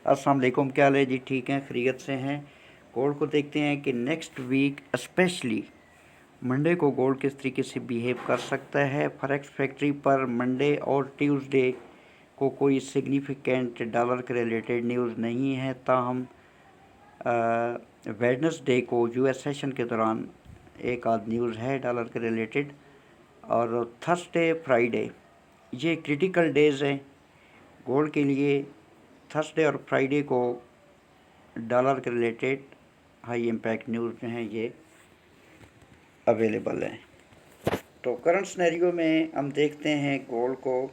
अस्सलाम वालेकुम, क्या हाल है जी? ठीक हैं, खैरियत से हैं। गोल्ड को देखते हैं कि नेक्स्ट वीक स्पेशली मंडे को गोल्ड किस तरीके से बिहेव कर सकता है। फॉरेक्स फैक्ट्री पर मंडे और ट्यूसडे को कोई सिग्निफिकेंट डॉलर के रिलेटेड न्यूज़ नहीं है, ताहम वेडनेसडे को यूएस सेशन के दौरान एक आध न्यूज़ है डॉलर के रिलेटेड। और थर्सडे फ्राइडे ये क्रिटिकल डेज़ हैं गोल्ड के लिए। थर्सडे और फ्राइडे को डॉलर के रिलेटेड हाई इम्पैक्ट न्यूज़ जो हैं ये अवेलेबल हैं। तो करंट सिनेरियो में हम देखते हैं गोल्ड को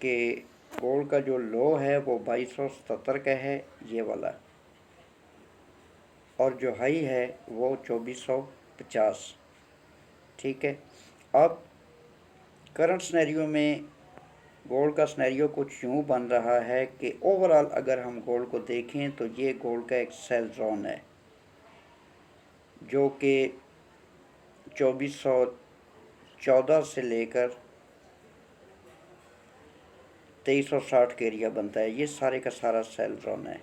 कि गोल्ड का जो लो है वो 2277 का है, ये वाला, और जो हाई है वो 2450। ठीक है। अब करंट सिनेरियो में गोल्ड का सिनेरियो कुछ यूँ बन रहा है कि ओवरऑल अगर हम गोल्ड को देखें तो ये गोल्ड का एक सेल जोन है जो कि 2414 से लेकर 2360 के एरिया बनता है। ये सारे का सारा सेल जोन है।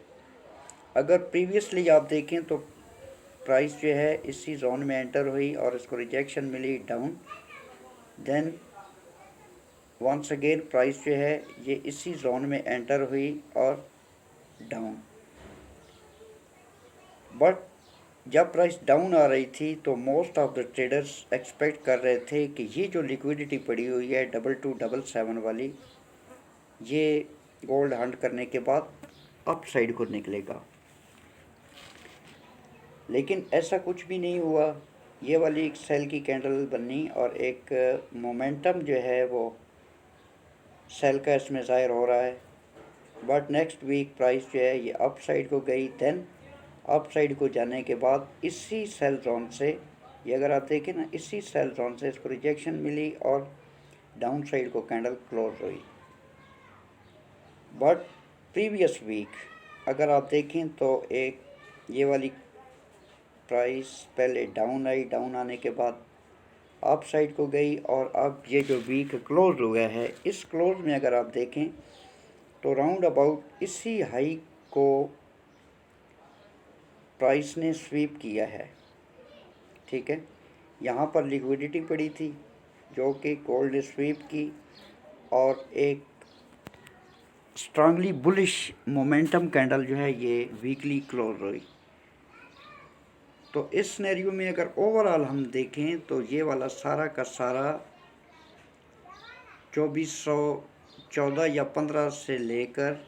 अगर प्रीवियसली आप देखें तो प्राइस जो है इसी जोन में एंटर हुई और इसको रिजेक्शन मिली down, then once again price जो है ये इसी जोन में एंटर हुई और डाउन। बट जब प्राइस डाउन आ रही थी तो most of the traders expect कर रहे थे कि ये जो लिक्विडिटी पड़ी हुई है 2277 वाली, ये गोल्ड हंट करने के बाद अप साइड को निकलेगा। लेकिन ऐसा कुछ भी नहीं हुआ। ये वाली एक सेल की कैंडल बनी और एक मोमेंटम जो है वो सेल का इसमें ज़ाहिर हो रहा है। बट नेक्स्ट वीक प्राइस जो है ये अप साइड को गई, देन अप साइड को जाने के बाद इसी सेल जोन से, ये अगर आप देखें ना, इसी सेल जोन से इसको रिजेक्शन मिली और डाउन साइड को कैंडल क्लोज हुई। बट प्रीवियस वीक अगर आप देखें तो एक ये वाली प्राइस पहले डाउन आई, डाउन आने के बाद अप साइड को गई और अब ये जो वीक क्लोज हुआ है इस क्लोज में अगर आप देखें तो राउंड अबाउट इसी हाई को प्राइस ने स्वीप किया है। ठीक है। यहाँ पर लिक्विडिटी पड़ी थी जो कि गोल्ड ने स्वीप की और एक स्ट्रांगली बुलिश मोमेंटम कैंडल जो है ये वीकली क्लोज हुई। तो इस सिनेरियो में अगर ओवरऑल हम देखें तो ये वाला सारा का सारा 2414 या 15 से लेकर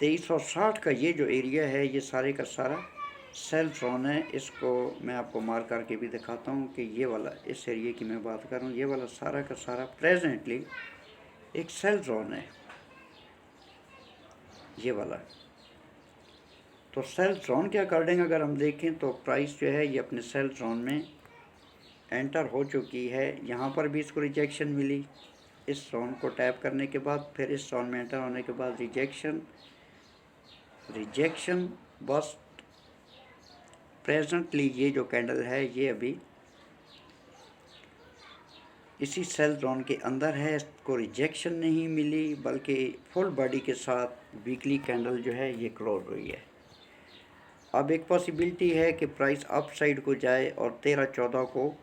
2360 का ये जो एरिया है ये सारे का सारा सेल जोन है। इसको मैं आपको मार करके भी दिखाता हूँ कि ये वाला, इस एरिया की मैं बात कर रहा हूँ, ये वाला सारा का सारा प्रेजेंटली एक सेल जोन है, ये वाला। तो सेल जोन के अकॉर्डिंग अगर हम देखें तो प्राइस जो है ये अपने सेल जोन में एंटर हो चुकी है। यहाँ पर भी इसको रिजेक्शन मिली इस जोन को टैप करने के बाद, फिर इस जोन में एंटर होने के बाद रिजेक्शन बस प्रेजेंटली ये जो कैंडल है ये अभी इसी सेल जोन के अंदर है, इसको रिजेक्शन नहीं मिली बल्कि फुल बॉडी के साथ वीकली कैंडल जो है ये क्लोज हुई है। अब एक पॉसिबिलिटी है कि प्राइस अप साइड को जाए और 13-14 को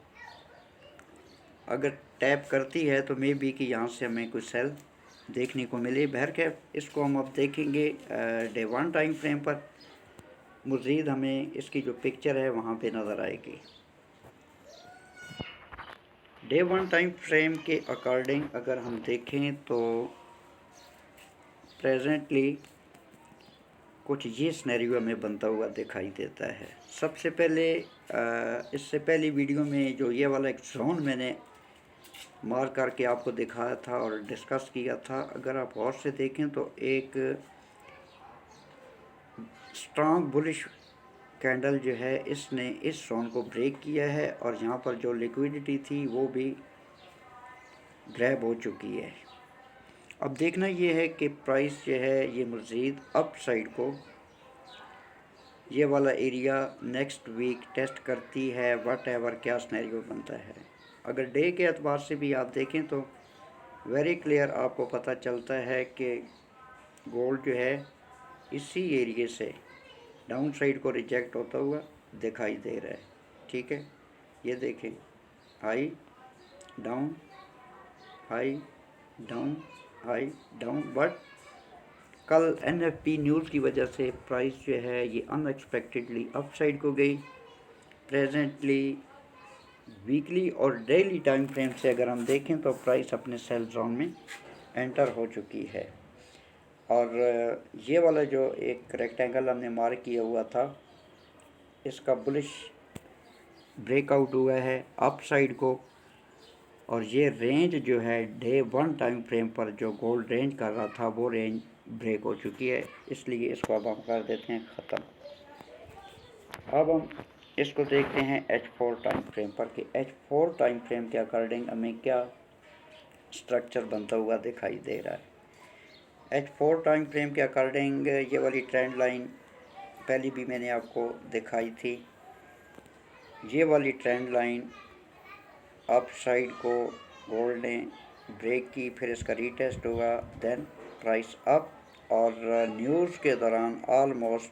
अगर टैप करती है तो मे बी कि यहाँ से हमें कुछ सेल देखने को मिले। बहरकैफ इसको हम अब देखेंगे डे 1 टाइम फ्रेम पर, मज़ीद हमें इसकी जो पिक्चर है वहाँ पे नज़र आएगी। डे 1 टाइम फ्रेम के अकॉर्डिंग अगर हम देखें तो प्रेजेंटली कुछ ये सिनेरियो हमें बनता हुआ दिखाई देता है। सबसे पहले इससे पहली वीडियो में जो ये वाला एक जोन मैंने मार करके आपको दिखाया था और डिस्कस किया था, अगर आप गौर से देखें तो एक स्ट्रॉन्ग बुलिश कैंडल जो है इसने इस जोन को ब्रेक किया है और यहाँ पर जो लिक्विडिटी थी वो भी ग्रैब हो चुकी है। अब देखना ये है कि प्राइस जो है ये मज़ीद अप साइड को ये वाला एरिया नेक्स्ट वीक टेस्ट करती है, वट एवर क्या सिनेरियो बनता है। अगर डे के एतबार से भी आप देखें तो वेरी क्लियर आपको पता चलता है कि गोल्ड जो है इसी एरिए से डाउन साइड को रिजेक्ट होता हुआ दिखाई दे रहा है। ठीक है, ये देखें, high down high down high down, but कल एनएफपी न्यूज़ की वजह से प्राइस जो है ये अनएक्सपेक्टेडली अप साइड को गई। प्रेजेंटली वीकली और डेली टाइम फ्रेम से अगर हम देखें तो प्राइस अपने सेल जोन में एंटर हो चुकी है। और ये वाला जो एक रेक्टेंगल हमने मार्क किया हुआ था, इसका बुलिश ब्रेकआउट हुआ है अप साइड को, और ये रेंज जो है डे 1 टाइम फ्रेम पर जो गोल्ड रेंज कर रहा था वो रेंज ब्रेक हो चुकी है, इसलिए इसको अब हम कर देते हैं ख़त्म। अब हम इसको देखते हैं H4 टाइम फ्रेम पर कि H4 टाइम फ्रेम के अकॉर्डिंग हमें क्या स्ट्रक्चर बनता हुआ दिखाई दे रहा है। H4 टाइम फ्रेम के अकॉर्डिंग ये वाली ट्रेंड लाइन पहले भी मैंने आपको दिखाई थी। ये वाली ट्रेंड लाइन अप साइड को गोल्ड ने ब्रेक की, फिर इसका रीटेस्ट हुआ, देन प्राइस अप, और न्यूज़ के दौरान ऑलमोस्ट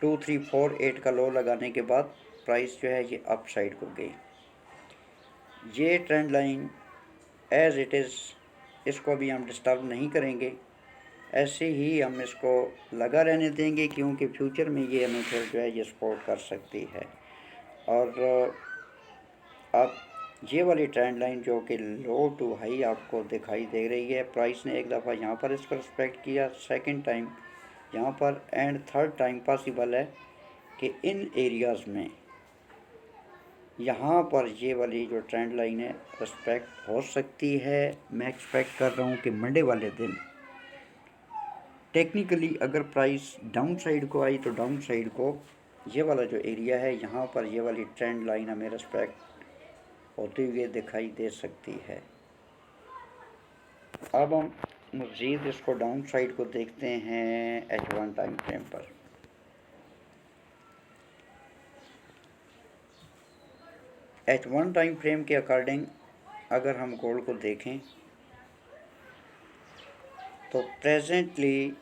2348 का लो लगाने के बाद प्राइस जो है ये अप साइड को गई। ये trend line as it is, इसको अभी हम डिस्टर्ब नहीं करेंगे, ऐसे ही हम इसको लगा रहने देंगे, क्योंकि फ्यूचर में ये हमें फिर जो है ये सपोर्ट कर सकती है। और अब ये वाली ट्रेंड लाइन जो कि लो टू हाई आपको दिखाई दे रही है, प्राइस ने एक दफ़ा यहाँ पर इसको रिस्पेक्ट किया, सेकंड टाइम यहाँ पर, एंड थर्ड टाइम पॉसिबल है कि इन एरियाज़ में यहाँ पर ये वाली जो ट्रेंड लाइन है रिस्पेक्ट हो सकती है। मैं एक्सपेक्ट कर रहा हूँ कि मंडे वाले दिन टेक्निकली अगर प्राइस डाउन साइड को आई तो डाउन साइड को ये वाला जो एरिया है यहाँ पर ये वाली ट्रेंड लाइन हमें रिस्पेक्ट होते हुए दिखाई दे सकती है। अब हम मज़ीद इसको डाउन साइड को देखते हैं H1 टाइम फ्रेम पर। H1 टाइम फ्रेम के अकॉर्डिंग अगर हम गोल्ड को देखें तो प्रेजेंटली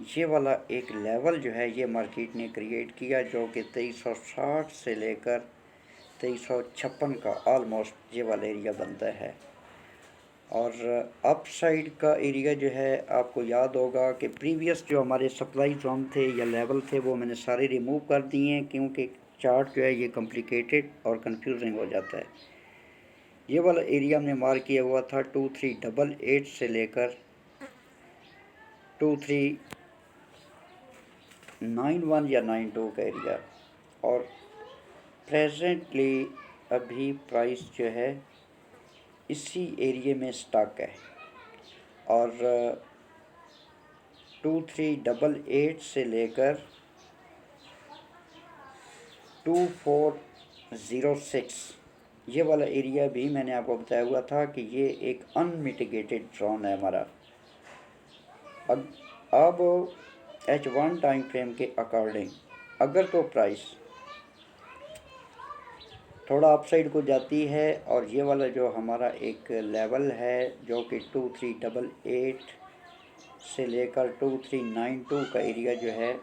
ये वाला एक लेवल जो है ये मार्केट ने क्रिएट किया, जो कि 2360 से लेकर 2356 का ऑलमोस्ट ये वाला एरिया बनता है। और अप साइड का एरिया जो है आपको याद होगा कि प्रीवियस जो हमारे सप्लाई जोन थे या लेवल थे वो मैंने सारे रिमूव कर दिए हैं, क्योंकि चार्ट जो है ये कॉम्प्लिकेटेड और कंफ्यूजिंग हो जाता है। ये वाला एरिया हमने मार्क किया हुआ था 2388 से लेकर 2391 या 92 का एरिया, और प्रेजेंटली अभी प्राइस जो है इसी एरिए में स्टक है, और 2388 से लेकर 2406 ये वाला एरिया भी मैंने आपको बताया हुआ था कि ये एक अनमिटिगेटेड जोन है हमारा। अब H1 टाइम फ्रेम के अकॉर्डिंग अगर तो प्राइस थोड़ा अपसाइड को जाती है, और ये वाला जो हमारा एक लेवल है जो कि 2388 से लेकर 2392 का एरिया जो है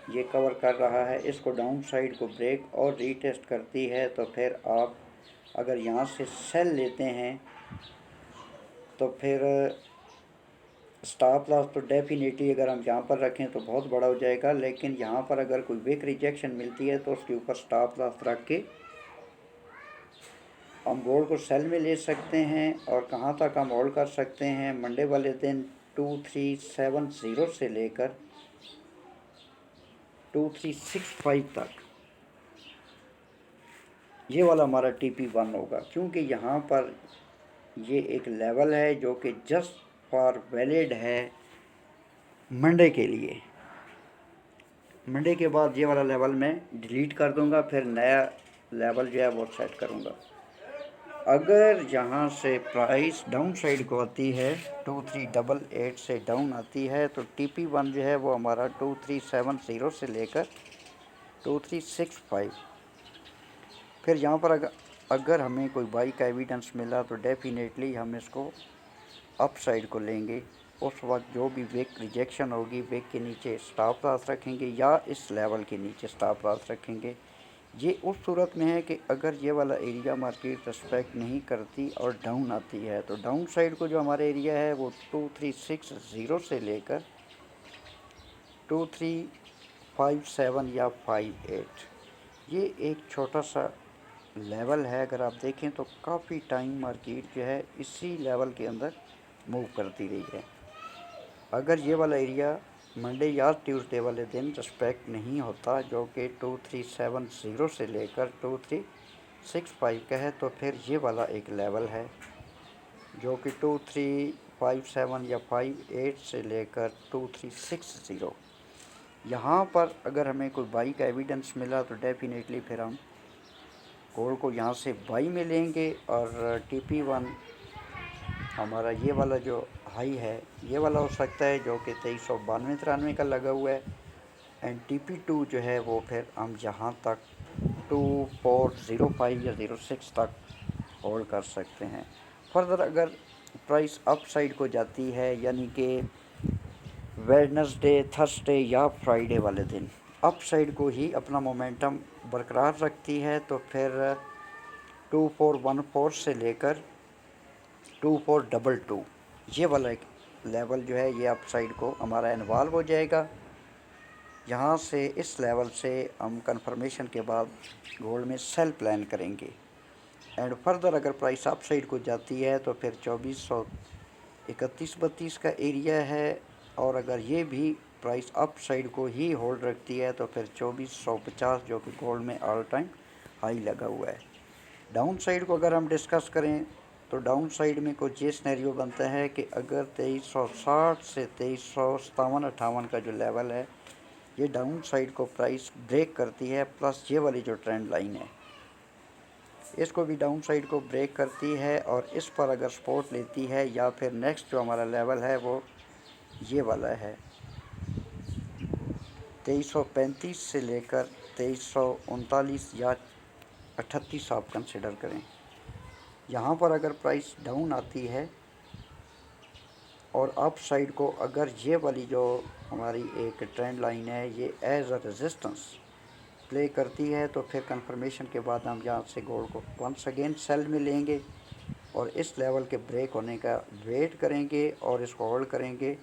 ये कवर कर रहा है, इसको डाउन साइड को ब्रेक और रीटेस्ट करती है, तो फिर आप अगर यहाँ से सेल लेते हैं तो फिर स्टॉप लॉस तो डेफिनेटली अगर हम यहाँ पर रखें तो बहुत बड़ा हो जाएगा, लेकिन यहाँ पर अगर कोई वीक रिजेक्शन मिलती है तो उसके ऊपर स्टॉप लॉस रख के हम गोल्ड को सेल में ले सकते हैं। और कहाँ तक हम होल्ड कर सकते हैं, मंडे वाले दिन 2370 से लेकर 2365 तक ये वाला हमारा TP1 होगा, क्योंकि यहाँ पर ये एक लेवल है जो कि जस्ट फॉर वैलिड है मंडे के लिए। मंडे के बाद ये वाला लेवल मैं डिलीट कर दूंगा, फिर नया लेवल जो है वो सेट करूंगा। अगर यहाँ से प्राइस डाउन साइड को आती है 2388 से डाउन आती है तो TP1 जो है वो हमारा 2370 से लेकर 2365। फिर यहाँ पर अगर हमें कोई बाई का एविडेंस मिला तो डेफिनेटली हम इसको अप साइड को लेंगे, उस वक्त जो भी विक रिजेक्शन होगी विक के नीचे स्टॉप लॉस रखेंगे या इस लेवल के नीचे स्टॉप लॉस रखेंगे। ये उस सूरत में है कि अगर ये वाला एरिया मार्केट रिस्पेक्ट नहीं करती और डाउन आती है तो डाउन साइड को जो हमारा एरिया है वो 2360 से लेकर 2357 या 58, ये एक छोटा सा लेवल है। अगर आप देखें तो काफ़ी टाइम मार्केट जो है इसी लेवल के अंदर मूव करती रही है। अगर ये वाला एरिया मंडे या ट्यूसडे वाले दिन रिस्पेक्ट नहीं होता, जो कि 2370 से लेकर 2365 का है, तो फिर ये वाला एक लेवल है जो कि 2357 या 58 से लेकर 2360। यहाँ पर अगर हमें कोई बाई का एविडेंस मिला तो डेफिनेटली फिर हम गोल्ड को यहाँ से बाई में लेंगे। और TP1 हमारा ये वाला जो हाई है ये वाला हो सकता है जो कि 2392-93 का लगा हुआ है। एंड TP2 जो है वो फिर हम जहाँ तक 2405 या 06 तक होल्ड कर सकते हैं। फर्दर अगर प्राइस अप साइड को जाती है, यानी कि वेडनेसडे, थर्सडे या फ्राइडे वाले दिन अप साइड को ही अपना मोमेंटम बरकरार रखती है, तो फिर 2414 से लेकर 2422 ये वाला एक लेवल जो है ये अप साइड को हमारा इन्वॉल्व हो जाएगा। यहाँ से इस लेवल से हम कंफर्मेशन के बाद गोल्ड में सेल प्लान करेंगे। एंड फर्दर अगर प्राइस अप साइड को जाती है तो फिर 2431-32 का एरिया है, और अगर ये भी प्राइस अप साइड को ही होल्ड रखती है तो फिर 2450 जो कि गोल्ड में ऑल टाइम हाई लगा हुआ है। डाउन साइड को अगर हम डिस्कस करें तो डाउन साइड में कुछ ये सिनेरियो बनता है कि अगर 2360 से 2357-58 का जो लेवल है ये डाउन साइड को प्राइस ब्रेक करती है, प्लस ये वाली जो ट्रेंड लाइन है इसको भी डाउन साइड को ब्रेक करती है और इस पर अगर सपोर्ट लेती है, या फिर नेक्स्ट जो हमारा लेवल है वो ये वाला है 2335 से लेकर 2339 या 38 आप कंसिडर करें। यहाँ पर अगर प्राइस डाउन आती है और अप साइड को अगर ये वाली जो हमारी एक ट्रेंड लाइन है ये एज अ रेजिस्टेंस प्ले करती है, तो फिर कंफर्मेशन के बाद हम यहाँ से गोल्ड को वंस अगेन सेल में लेंगे और इस लेवल के ब्रेक होने का वेट करेंगे और इसको होल्ड करेंगे।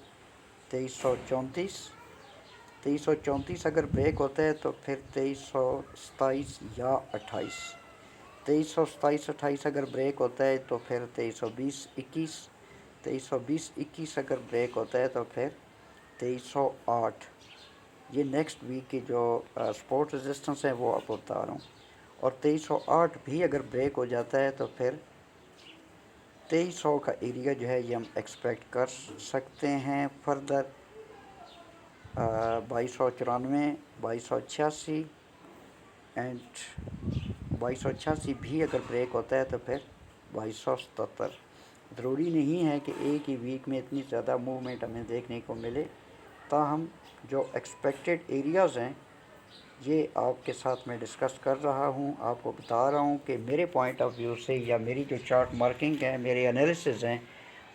2334 अगर ब्रेक होता है तो फिर 2327 या 28, 2327-28 अगर ब्रेक होता है तो फिर 2320-21, 2320-21 अगर ब्रेक होता है तो फिर 2308। ये नेक्स्ट वीक की जो सपोर्ट रेजिस्टेंस है वो आपको बता रहा हूँ। और 2308 भी अगर ब्रेक हो जाता है तो फिर 2300 का एरिया जो है ये हम एक्सपेक्ट कर सकते हैं। फर्दर 2294, 2286 एंड 2286 भी अगर ब्रेक होता है तो फिर 2277। ज़रूरी नहीं है कि एक ही वीक में इतनी ज़्यादा मूवमेंट हमें देखने को मिले, ताहम जो एक्सपेक्टेड एरियाज़ हैं ये आपके साथ मैं डिस्कस कर रहा हूँ, आपको बता रहा हूँ कि मेरे पॉइंट ऑफ व्यू से या मेरी जो चार्ट मार्किंग है, मेरे एनालिसिस हैं,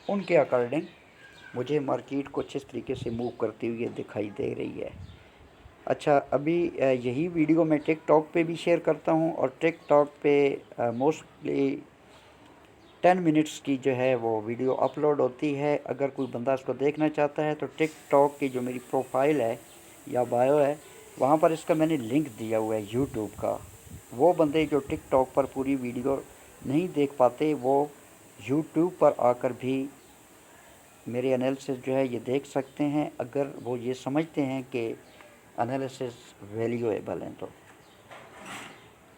उनके अकॉर्डिंग मुझे मार्केट कुछ इस तरीके से मूव करती हुई दिखाई दे रही है। अच्छा, अभी यही वीडियो मैं टिकटॉक पे भी शेयर करता हूँ और टिकटॉक पे मोस्टली 10 मिनट्स की जो है वो वीडियो अपलोड होती है। अगर कोई बंदा इसको देखना चाहता है तो टिकटॉक की जो मेरी प्रोफाइल है या बायो है वहाँ पर इसका मैंने लिंक दिया हुआ है यूट्यूब का। वो बंदे जो टिकटॉक पर पूरी वीडियो नहीं देख पाते वो यूट्यूब पर आकर भी मेरे एनालिसिस जो है ये देख सकते हैं, अगर वो ये समझते हैं कि एनालिसिस वैल्यूएबल हैं। तो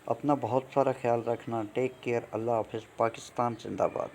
अपना बहुत सारा ख्याल रखना। Take care. अल्लाह हाफ़िज़। पाकिस्तान जिंदाबाद।